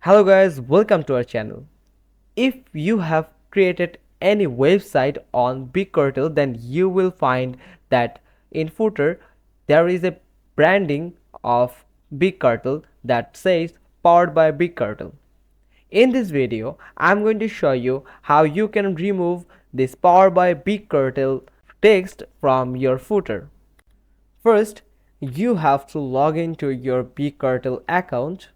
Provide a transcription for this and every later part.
Hello guys, welcome to our channel. If you have created any website on Big Cartel, then you will find that in footer there is a branding of Big Cartel that says powered by Big Cartel. In this video, I'm going to show you how you can remove this powered by Big Cartel text from your footer. First, you have to log into your Big Cartel account.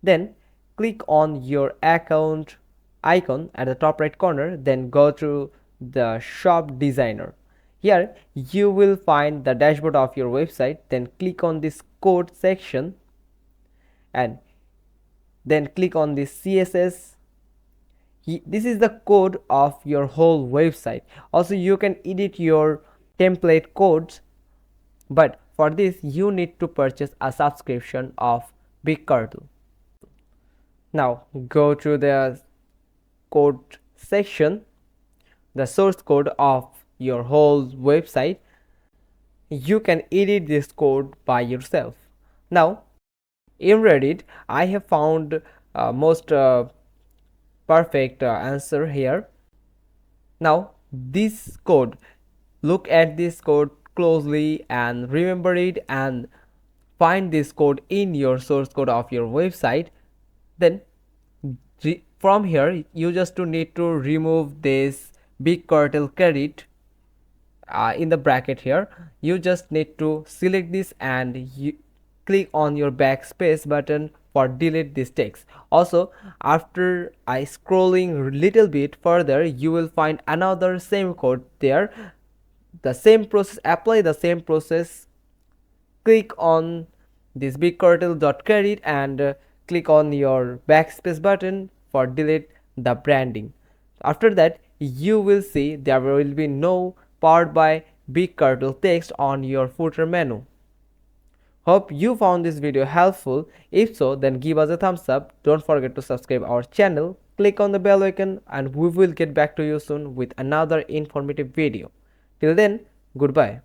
Then click on your account icon at the top right corner, then go to the shop designer. Here you will find the dashboard of your website, then click on this code section and then click on this CSS. This is the code of your whole website. Also you can edit your template codes, but for this you need to purchase a subscription of Big Cartel. Now go to the code section, the source code of your whole website. You can edit this code by yourself. Now in Reddit I have found most perfect answer here. Now this code, look at this code closely and remember it and find this code in your source code of your website. Then from here you just need to remove this Big Cartel credit in the bracket. Here you just need to select this and you click on your backspace button for delete this text. Also after I scrolling little bit further, you will find another same code there. The same process, apply the same process. Click on this Big Cartel credit and click on your backspace button for delete the branding. After that you will see there will be no powered by Big Cartel text on your footer menu. Hope you found this video helpful. If so, then give us a thumbs up. Don't forget to subscribe our channel, click on the bell icon, and we will get back to you soon with another informative video. Till then, goodbye.